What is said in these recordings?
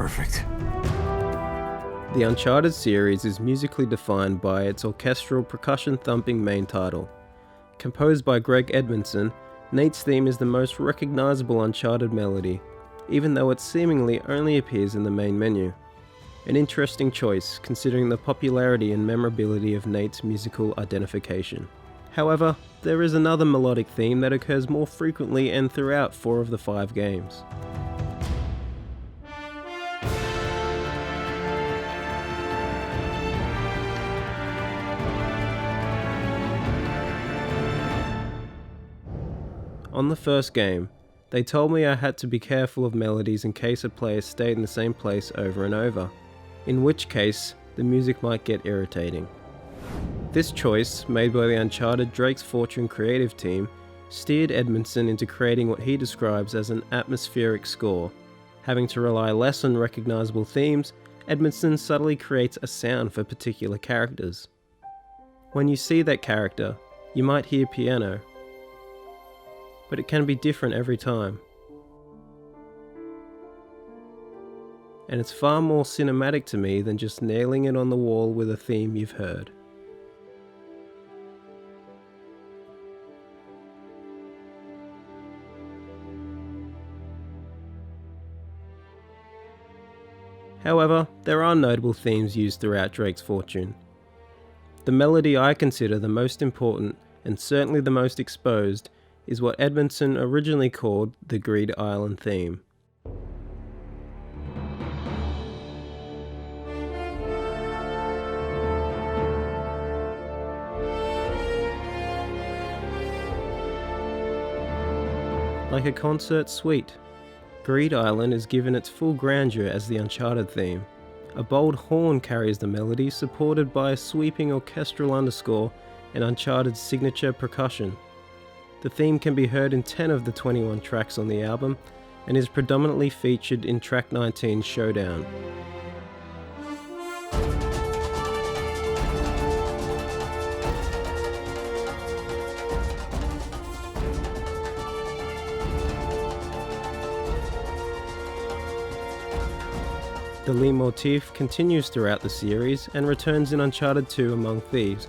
perfect. The Uncharted series is musically defined by its orchestral percussion-thumping main title. Composed by Greg Edmonson, Nate's theme is the most recognisable Uncharted melody, even though it seemingly only appears in the main menu. An interesting choice, considering the popularity and memorability of Nate's musical identification. However, there is another melodic theme that occurs more frequently and throughout 4 of the 5 games. On the first game, they told me I had to be careful of melodies in case a player stayed in the same place over and over, in which case the music might get irritating. This choice, made by the Uncharted Drake's Fortune creative team, steered Edmondson into creating what he describes as an atmospheric score. Having to rely less on recognisable themes, Edmondson subtly creates a sound for particular characters. When you see that character, you might hear piano, but it can be different every time. And it's far more cinematic to me than just nailing it on the wall with a theme you've heard. However, there are notable themes used throughout Drake's Fortune. The melody I consider the most important, and certainly the most exposed, is what Edmondson originally called the Greed Island theme. Like a concert suite, Greed Island is given its full grandeur as the Uncharted theme. A bold horn carries the melody, supported by a sweeping orchestral underscore and Uncharted's signature percussion. The theme can be heard in 10 of the 21 tracks on the album, and is predominantly featured in track 19's Showdown. The leitmotif continues throughout the series and returns in Uncharted 2 among Thieves.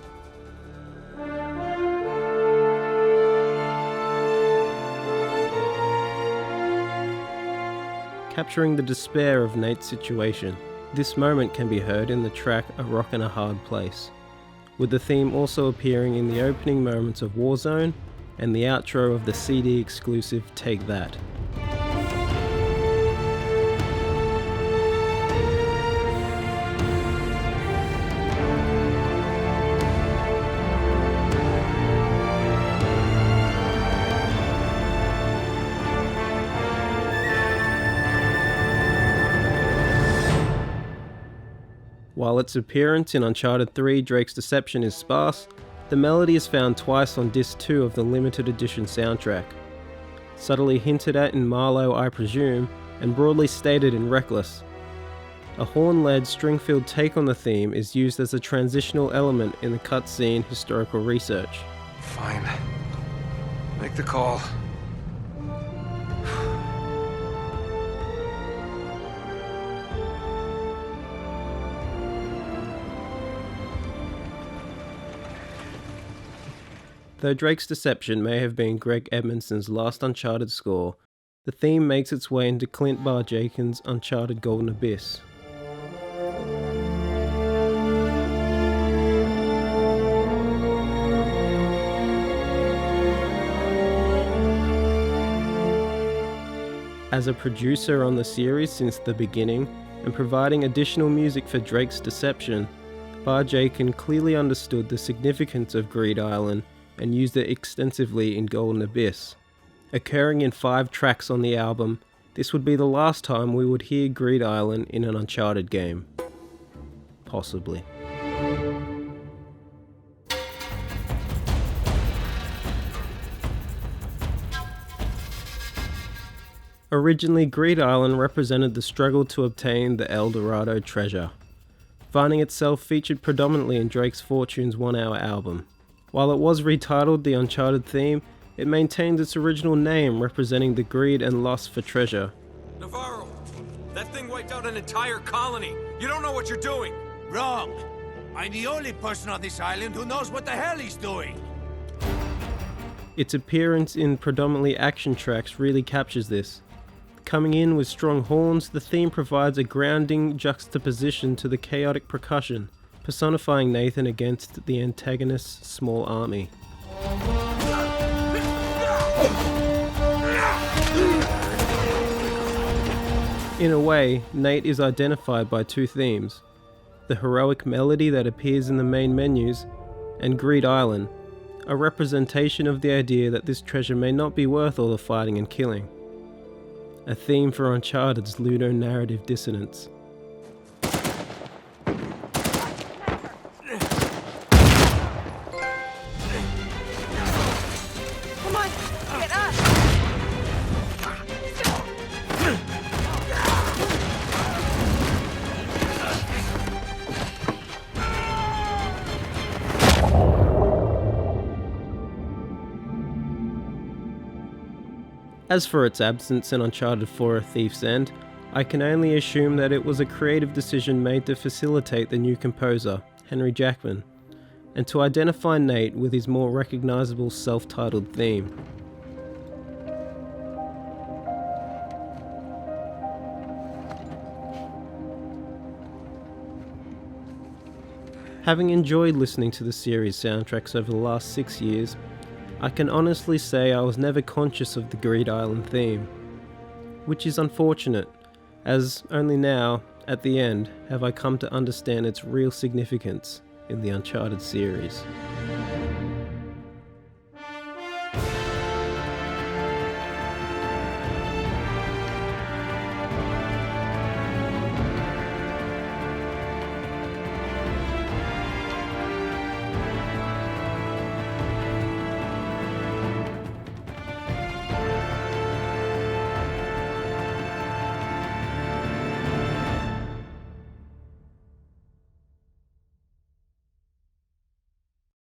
Capturing the despair of Nate's situation. This moment can be heard in the track A Rock and a Hard Place, with the theme also appearing in the opening moments of WARZONE and the outro of the CD exclusive Take That. While its appearance in Uncharted 3 Drake's Deception is sparse, the melody is found twice on Disc 2 of the limited edition soundtrack. Subtly hinted at in Marlowe, I Presume, and broadly stated in Reckless. A horn-led, string-filled take on the theme is used as a transitional element in the cutscene Historical Research. Fine. Make the call. Though Drake's Deception may have been Greg Edmondson's last Uncharted score, the theme makes its way into Clint Barjakin's Uncharted Golden Abyss. As a producer on the series since the beginning, and providing additional music for Drake's Deception, Barjakin clearly understood the significance of Greed Island and used it extensively in Golden Abyss. Occurring in 5 tracks on the album, this would be the last time we would hear Greed Island in an Uncharted game. Possibly. Originally, Greed Island represented the struggle to obtain the El Dorado treasure, finding itself featured predominantly in Drake's Fortune's 1-hour album. While it was retitled the Uncharted theme, it maintains its original name representing the greed and lust for treasure. Navarro, that thing wiped out an an entire colony. You don't know what you're doing. Wrong. I'm the only person on this island who knows what the hell he's doing. Its appearance in predominantly action tracks really captures this. Coming in with strong horns, the theme provides a grounding juxtaposition to the chaotic percussion, personifying Nathan against the antagonist's small army. In a way, Nate is identified by two themes: the heroic melody that appears in the main menus, and Greed Island, a representation of the idea that this treasure may not be worth all the fighting and killing. A theme for Uncharted's ludonarrative dissonance. Come on, get up! As for its absence in Uncharted 4: A Thief's End, I can only assume that it was a creative decision made to facilitate the new composer, Henry Jackman, and to identify Nate with his more recognisable self-titled theme. Having enjoyed listening to the series soundtracks over the last 6 years, I can honestly say I was never conscious of the Greed Island theme, which is unfortunate, as only now, at the end, have I come to understand its real significance in the Uncharted series.